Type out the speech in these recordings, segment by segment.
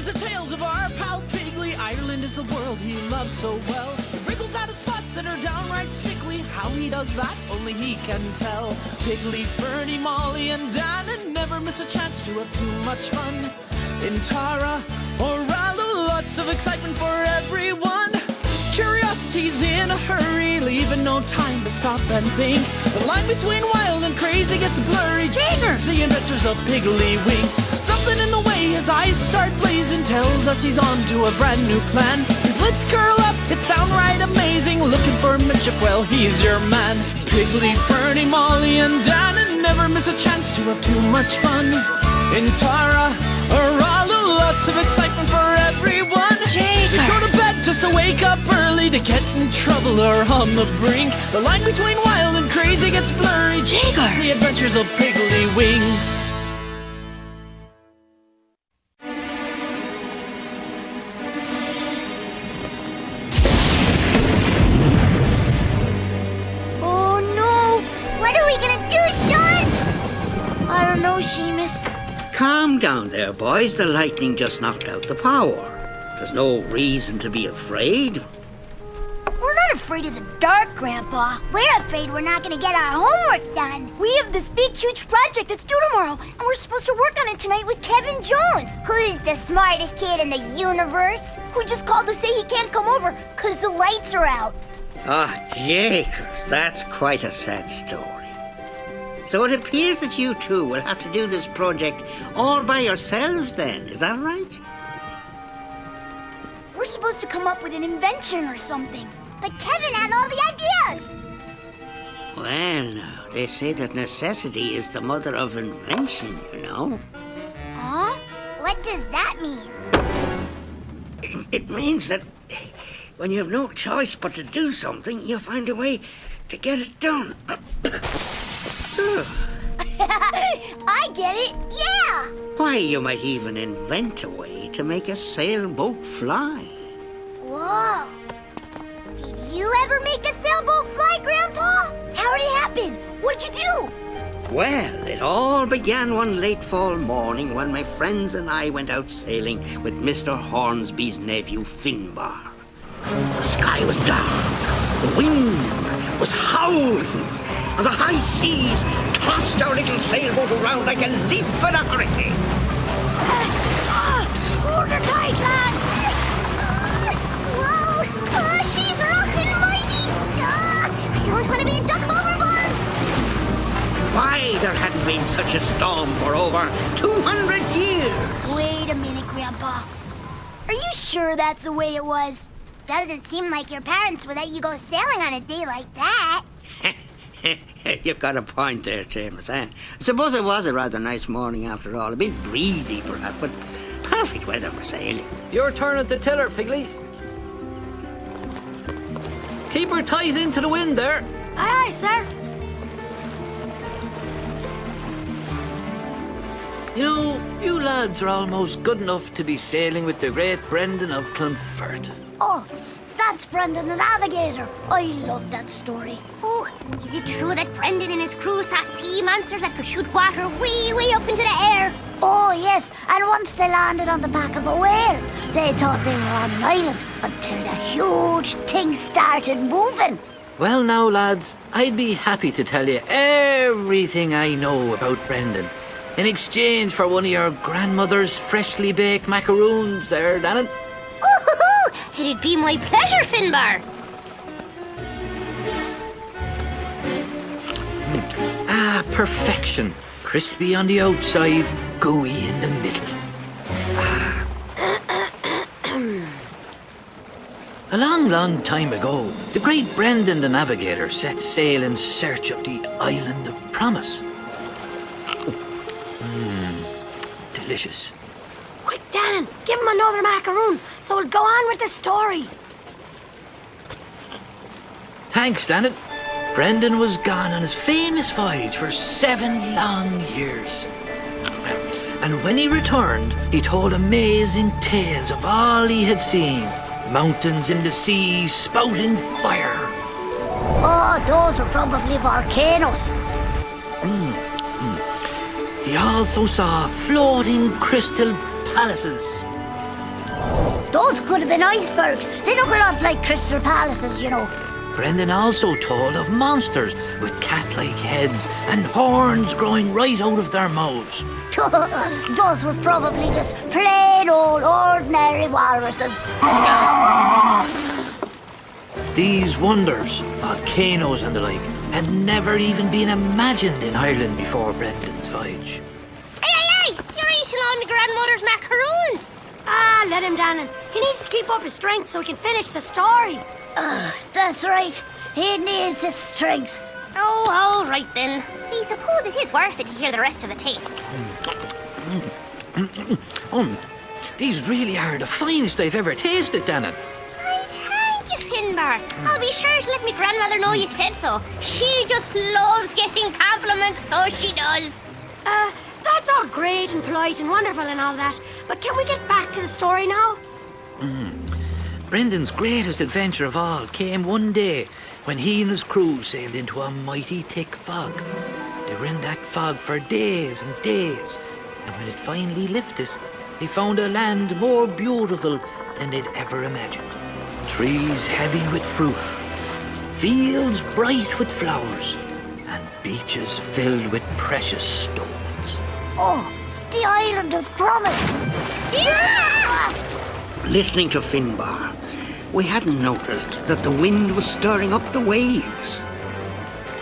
is the tales of our pal Piggly. Ireland is the world he loves so well. He wriggles out of spots and are downright stickly. How he does that, only he can tell. Piggly, Fernie, Molly, and Dan, and never miss a chance to have too much fun. In Tara or Ralu, lots of excitement for everyone. Curiosity's in a hurry, leaving no time to stop and think. The line between wild and crazy gets blurry. Jagers! The adventures of Piggly Winks. Something in the way his eyes start blazing tells us he's on to a brand new plan. His lips curl up, it's downright amazing. Looking for mischief, well, he's your man. Piggly, Fernie, Molly, and Dan, and never miss a chance to have too much fun. In Tara or Ralu, lots of excitement for everyone. You go to bed just to wake up early to get in trouble or on the brink. The line between wild and crazy gets blurry. Jagers! The adventures of Piggly Winks. Oh no! What are we gonna do, Sean? I don't know, Seamus. Calm down there, boys. The lightning just knocked out the power. There's no reason to be afraid. We're not afraid of the dark, Grandpa. We're afraid we're not gonna get our homework done. We have this big, huge project that's due tomorrow, and we're supposed to work on it tonight with Kevin Jones. Who's the smartest kid in the universe? Who just called to say he can't come over because the lights are out. Ah, Jakers, that's quite a sad story. So it appears that you two will have to do this project all by yourselves then, is that right? We're supposed to come up with an invention or something. But Kevin had all the ideas. Well, now, they say that necessity is the mother of invention, you know. Huh? What does that mean? It means that when you have no choice but to do something, you find a way to get it done. I get it, yeah! Why, you might even invent a way to make a sailboat fly. Whoa! Did you ever make a sailboat fly, Grandpa? How'd it happen? What'd you do? Well, it all began one late fall morning when my friends and I went out sailing with Mr. Hornsby's nephew, Finbar. The sky was dark, the wind was howling, and the high seas tossed our little sailboat around like a leaf in a hurricane. Hold her tight, lads! Whoa! She's rocking mighty! I don't want to be a duck overboard! Why, there hadn't been such a storm for over 200 years! Wait a minute, Grandpa. Are you sure that's the way it was? Doesn't seem like your parents would let you go sailing on a day like that. You've got a point there, James. I suppose it was a rather nice morning after all. A bit breezy, perhaps, but perfect weather for sailing. Your turn at the tiller, Piggly. Keep her tight into the wind there. Aye, aye, sir. You know, you lads are almost good enough to be sailing with the great Brendan of Clonfert. Oh, that's Brendan the Navigator. I love that story. Oh, is it true that Brendan and his crew saw sea monsters that could shoot water way up into the air? Oh, yes, and once they landed on the back of a whale, they thought they were on an island until the huge thing started moving. Well now, lads, I'd be happy to tell you everything I know about Brendan in exchange for one of your grandmother's freshly baked macaroons there, Dannon. It'd be my pleasure, Finbar. Perfection. Crispy on the outside, gooey in the middle. A long time ago, the great Brendan the Navigator set sail in search of the Island of Promise. Delicious. Quick, Dannon, give him another macaroon so we'll go on with the story. Thanks, Dannon. Brendan was gone on his famous voyage for 7 long years. And when he returned, he told amazing tales of all he had seen. Mountains in the sea spouting fire. Oh, those are probably volcanoes. He also saw floating crystal palaces. Those could have been icebergs. They look a lot like Crystal Palaces, you know. Brendan also told of monsters with cat-like heads and horns growing right out of their mouths. Those were probably just plain old ordinary walruses. These wonders, volcanoes and the like, had never even been imagined in Ireland before Brendan's voyage. Hey! You're eating all my grandmother's macaroons! Ah, let him, Dannon. He needs to keep up his strength so he can finish the story. That's right. He needs his strength. Oh, all right then. I suppose it is worth it to hear the rest of the tale. These really are the finest I've ever tasted, Dannon. I thank you, Finbar. I'll be sure to let my grandmother know you said so. She just loves getting compliments, so she does. That's all great and polite and wonderful and all that, but can we get back to the story now? Brendan's greatest adventure of all came one day when he and his crew sailed into a mighty thick fog. They were in that fog for days and days, and when it finally lifted, they found a land more beautiful than they'd ever imagined. Trees heavy with fruit, fields bright with flowers, and beaches filled with precious stones. Oh, the Island of Promise. Listening to Finbar, we hadn't noticed that the wind was stirring up the waves.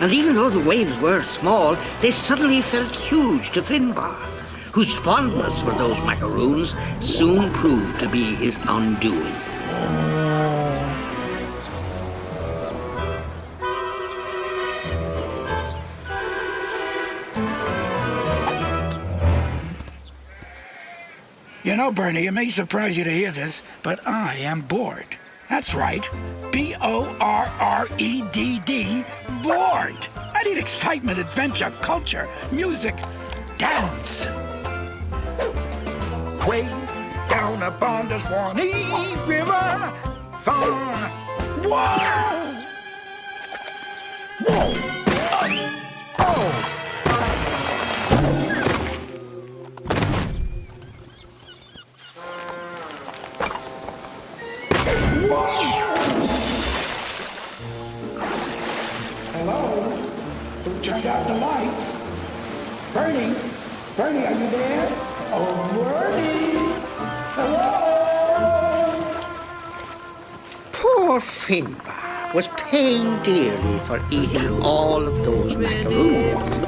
And even though the waves were small, they suddenly felt huge to Finbar, whose fondness for those macaroons soon proved to be his undoing. You know, Bernie, it may surprise you to hear this, but I am bored. That's right. B-O-R-R-E-D-D, bored. I need excitement, adventure, culture, music, dance. Way down upon the Swanee River, far. Whoa! Whoa! Oh! Hello? Who turned out the lights? Bernie? Bernie, are you there? Oh, Bernie! Hello? Poor Finbar was paying dearly for eating all of those macaroons.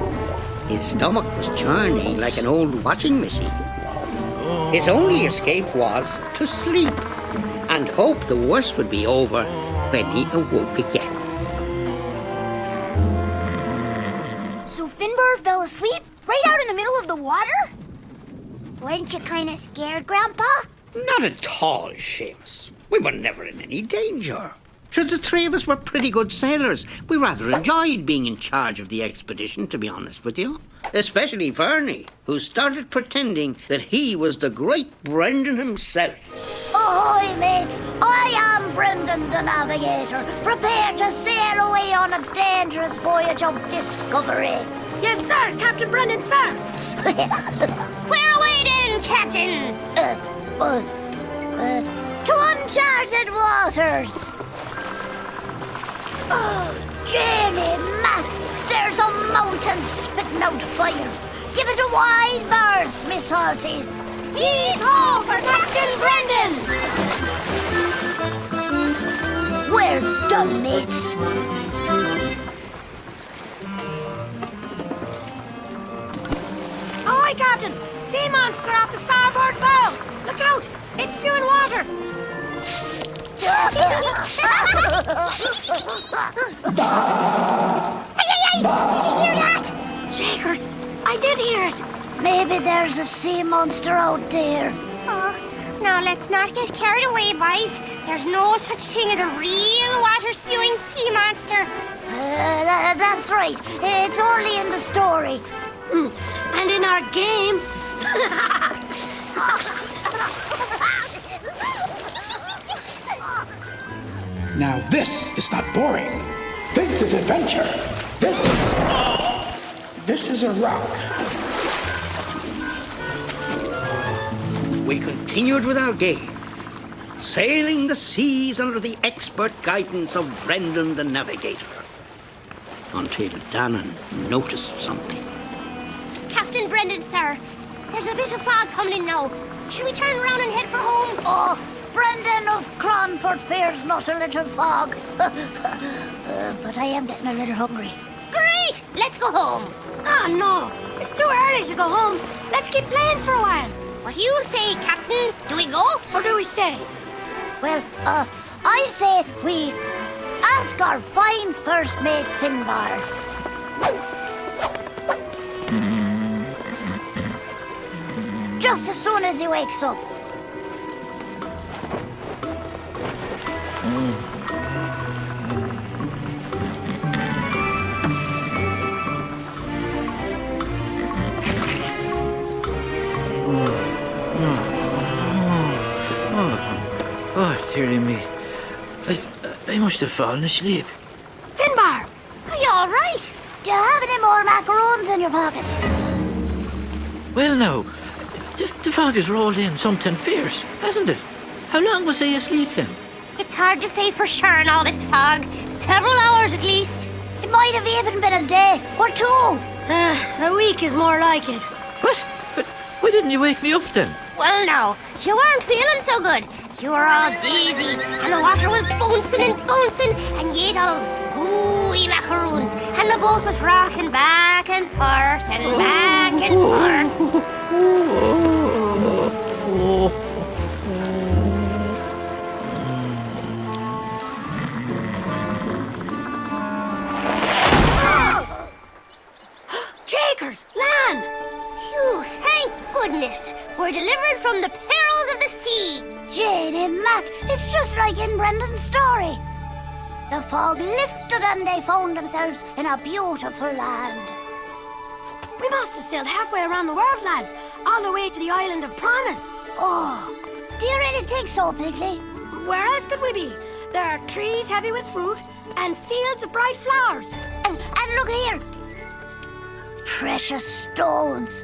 His stomach was churning like an old washing machine. His only escape was to sleep and hope the worst would be over when he awoke again. So Finbar fell asleep right out in the middle of the water? Weren't you kind of scared, Grandpa? Not at all, Seamus. We were never in any danger. Sure, the three of us were pretty good sailors. We rather enjoyed being in charge of the expedition, to be honest with you. Especially Vernie, who started pretending that he was the great Brendan himself. Ahoy, mates! I am Brendan the Navigator. Prepare to sail away on a dangerous voyage of discovery. Yes, sir, Captain Brendan, sir. Where away then, Captain? To uncharted waters. Oh, Jenny Mac, there's a mountain spitting out fire. Give it a wide berth, Miss Salties. Heave-ho for Captain Brendan! We're done, mates. Ahoy, Captain! Sea monster off the starboard bow! Look out! It's spewing water! Hey! Did you hear that? Shakers, I did hear it. Maybe there's a sea monster out there. Oh, now let's not get carried away, boys. There's no such thing as a real water-spewing sea monster. That's right. It's only in the story. And in our game... Now this is not boring. This is adventure. This is a rock. We continued with our game. sailing the seas under the expert guidance of Brendan the Navigator. Until Dannon noticed something. Captain Brendan, sir. There's a bit of fog coming in now. Should we turn around and head for home? Oh, Brendan of Clonford fears not a little fog. But I am getting a little hungry. Great! Let's go home. Oh, no. It's too early to go home. Let's keep playing for a while. What do you say, Captain? Do we go? Or do we stay? Well, I say we ask our fine first mate Finbar. Just as soon as he wakes up. Oh, dearie me. I must have fallen asleep. Finbar! Are you all right? Do you have any more macaroons in your pocket? Well, now, the fog has rolled in something fierce, hasn't it? How long was I asleep then? It's hard to say for sure in all this fog. Several hours at least. It might have even been a day or two. A week is more like it. What? But why didn't you wake me up then? Well, no, you weren't feeling so good. You were all dizzy, and the water was bouncing and bouncing, and you ate all those gooey macaroons, and the boat was rocking back and forth and back and forth. Jakers! Land! Phew, thank goodness. We're delivered from the perils of the sea. Janie Mac, it's just like in Brendan's story. The fog lifted and they found themselves in a beautiful land. We must have sailed halfway around the world, lads. All the way to the island of Promise. Oh, do you really think so, Piggly? Where else could we be? There are trees heavy with fruit and fields of bright flowers. And look here. Precious stones.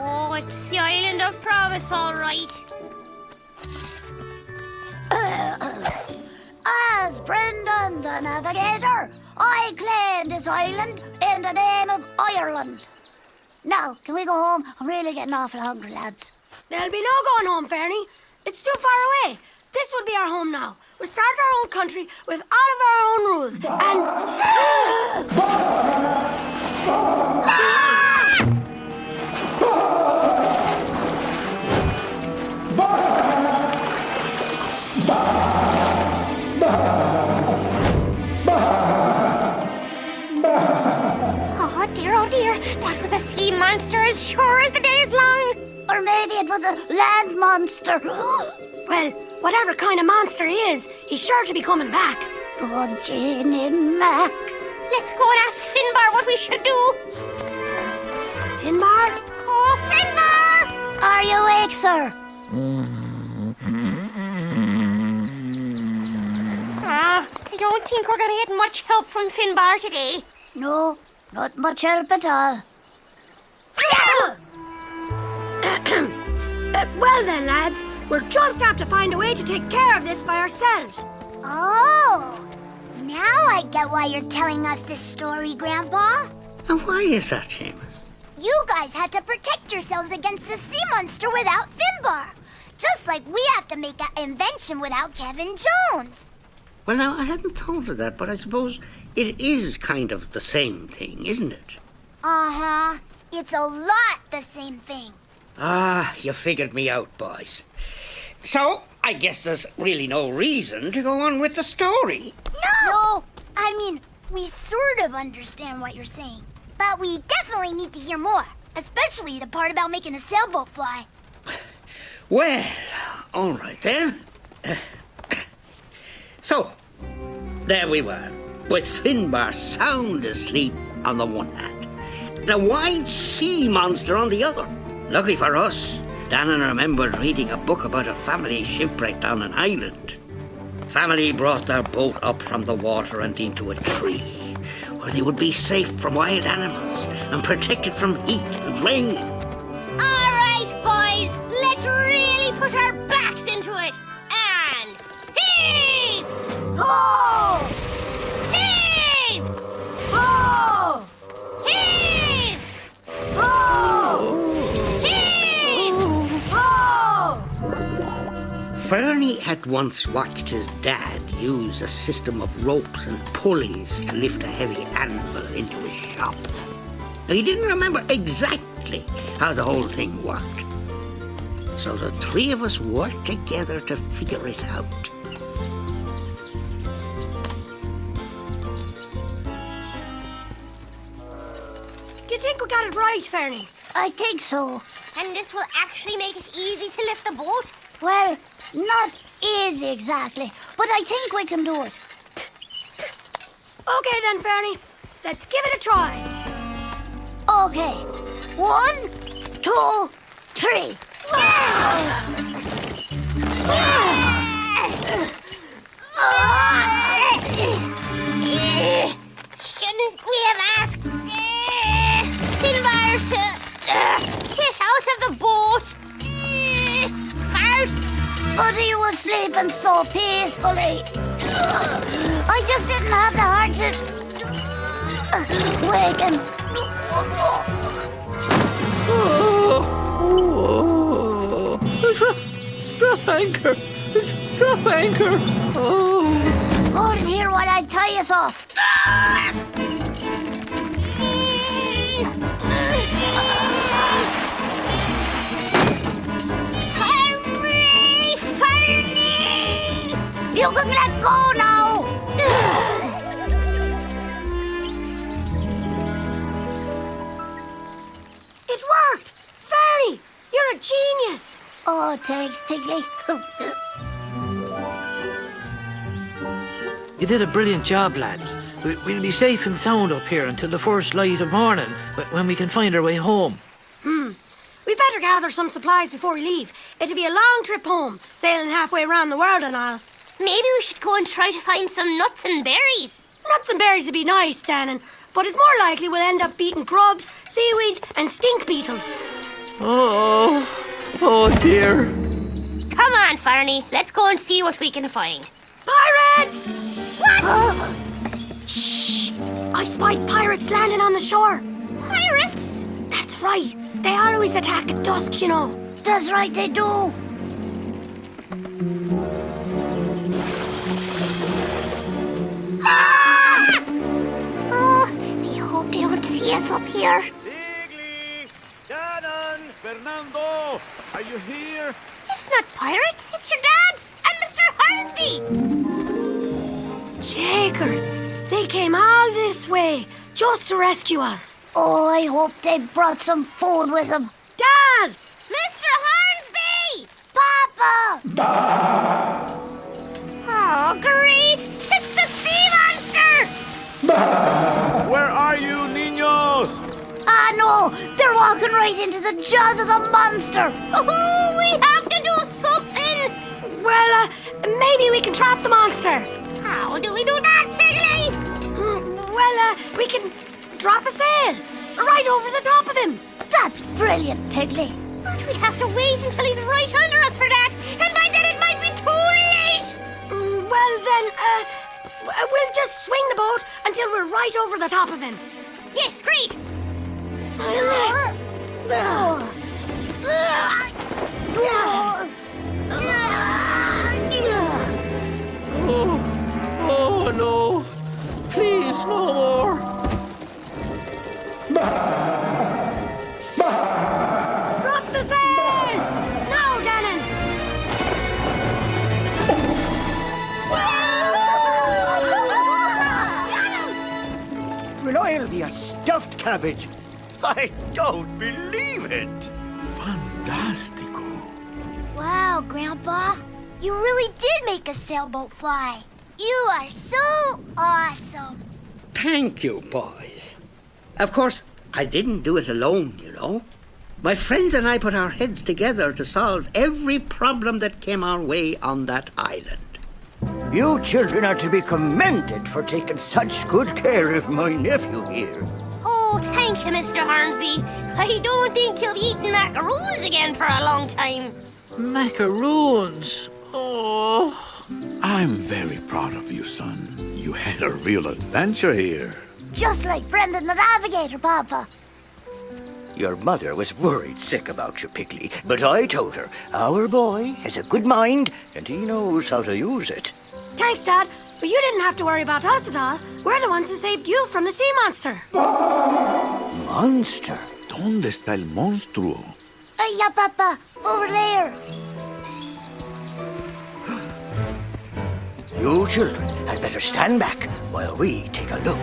Oh, it's the island of Promise, all right. As Brendan the Navigator, I claim this island in the name of Ireland. Now, can we go home? I'm really getting awful hungry, lads. There'll be no going home, Fernie. It's too far away. This will be our home now. We'll start our own country with all of our own rules. Oh dear, that was a sea monster as sure as the day is long. Or maybe it was a land monster. Well, whatever kind of monster he is, he's sure to be coming back. Oh, Janie Mac. Let's go and ask Finbar what we should do. Finbar? Oh, Finbar! Are you awake, sir? I don't think we're going to get much help from Finbar today. No, not much help at all. Well then, lads, we'll just have to find a way to take care of this by ourselves. Oh, now I get why you're telling us this story, Grandpa. And why is that, Seamus? You guys had to protect yourselves against the sea monster without Finbar. Just like we have to make an invention without Kevin Jones. Well, now, I hadn't thought of that, but I suppose it is kind of the same thing, isn't it? Uh-huh. It's a lot the same thing. Ah, you figured me out, boys. So, I guess there's really no reason to go on with the story. No! I mean, we sort of understand what you're saying. But we definitely need to hear more. Especially the part about making a sailboat fly. Well, all right then. So, there we were, with Finbar sound asleep on the one hand, the white sea monster on the other. Lucky for us, Dannon remembered reading a book about a family shipwrecked on an island. Family brought their boat up from the water and into a tree, where they would be safe from wild animals and protected from heat and rain. All right, boys, let's really put our backs into it. And Fernie had once watched his dad use a system of ropes and pulleys to lift a heavy anvil into his shop. Now, he didn't remember exactly how the whole thing worked. So the three of us worked together to figure it out. Do you think we got it right, Fernie? I think so. And this will actually make it easy to lift the boat? Well, not easy exactly, but I think we can do it. Okay then, Fernie. Let's give it a try. Okay. 1, 2, 3. Shouldn't we have asked Finbar to get out of the boat first? But he was sleeping so peacefully. I just didn't have the heart to wake him. Drop anchor! Drop anchor! Oh! Hold it here while I tie us off. Hurry, Fernie! You can let go now. It worked! Fernie, you're a genius! Oh, thanks, Piggly. You did a brilliant job, lads. We'll be safe and sound up here until the first light of morning, when we can find our way home. We better gather some supplies before we leave. It'll be a long trip home, sailing halfway around the world and all. Maybe we should go and try to find some nuts and berries. Nuts and berries would be nice, Dannon, but it's more likely we'll end up beating grubs, seaweed, and stink beetles. Oh dear. Come on, Fernie. Let's go and see what we can find. Pirate! Huh? Shh! I spied pirates landing on the shore. Pirates? That's right. They always attack at dusk, you know. That's right, they do. Oh, I hope they don't see us up here. Piggly! Shannon! Fernando! Are you here? It's not pirates. It's your dads and Mr. Hornsby. Shakers! They came all this way just to rescue us. Oh, I hope they brought some food with them. Dad! Mr. Hornsby! Papa! Oh, great! It's the sea monster! Where are you, niños? Ah, no! They're walking right into the jaws of the monster! Oh, we have to do something! Well, maybe we can trap the monster. How do we do that, Piggly? Well, we can drop a sail right over the top of him. That's brilliant, Piggly. But we'd have to wait until he's right under us for that, and by then it might be too late! Well, then, we'll just swing the boat until we're right over the top of him. Yes, great! Oh no. Please, no more. Drop the sail! Now, Dannon! Well, I'll be a stuffed cabbage. I don't believe it. Fantastico. Wow, Grandpa. You really did make a sailboat fly. You are so awesome. Thank you, boys. Of course, I didn't do it alone, you know. My friends and I put our heads together to solve every problem that came our way on that island. You children are to be commended for taking such good care of my nephew here. Oh, thank you, Mr. Hornsby. I don't think he'll be eating macaroons again for a long time. Macaroons. Oh. I'm very proud of you, son. You had a real adventure here. Just like Brendan the Navigator, Papa. Your mother was worried sick about you, Piggly, but I told her our boy has a good mind and he knows how to use it. Thanks, Dad, but you didn't have to worry about us at all. We're the ones who saved you from the sea monster. Monster? ¿Dónde está el monstruo? Yeah, Papa, over there. You children had better stand back while we take a look.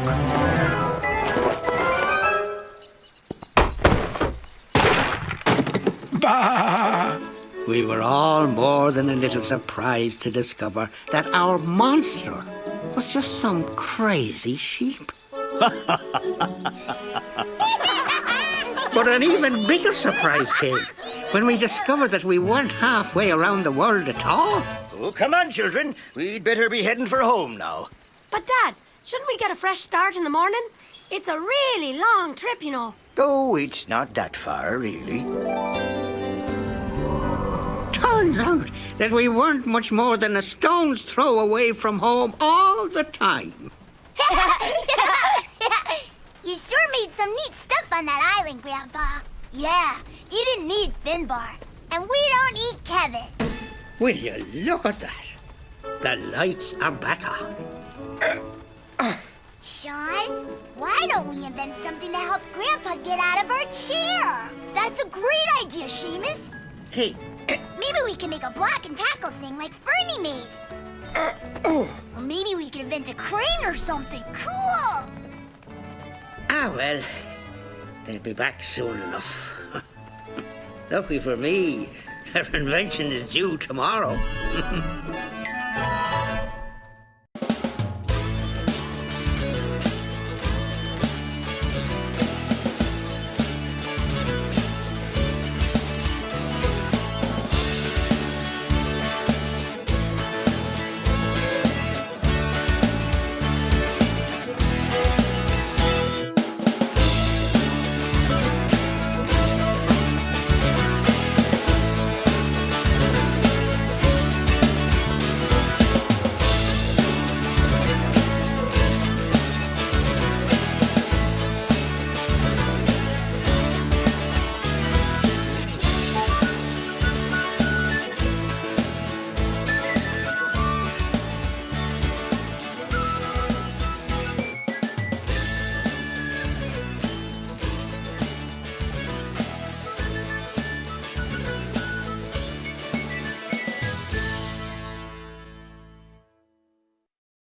We were all more than a little surprised to discover that our monster was just some crazy sheep. But an even bigger surprise came when we discovered that we weren't halfway around the world at all. Oh, come on, children. We'd better be heading for home now. But, Dad, shouldn't we get a fresh start in the morning? It's a really long trip, you know. Oh, it's not that far, really. Turns out that we weren't much more than a stone's throw away from home all the time. You sure made some neat stuff on that island, Grandpa. Yeah, you didn't need Finbar. And we don't eat Kevin. Will you look at that? The lights are back on. Sean, why don't we invent something to help Grandpa get out of our chair? That's a great idea, Seamus. Hey, Maybe we can make a block and tackle thing like Fernie made. Or maybe we can invent a crane or something cool. well, they'll be back soon enough. Lucky for me, their invention is due tomorrow.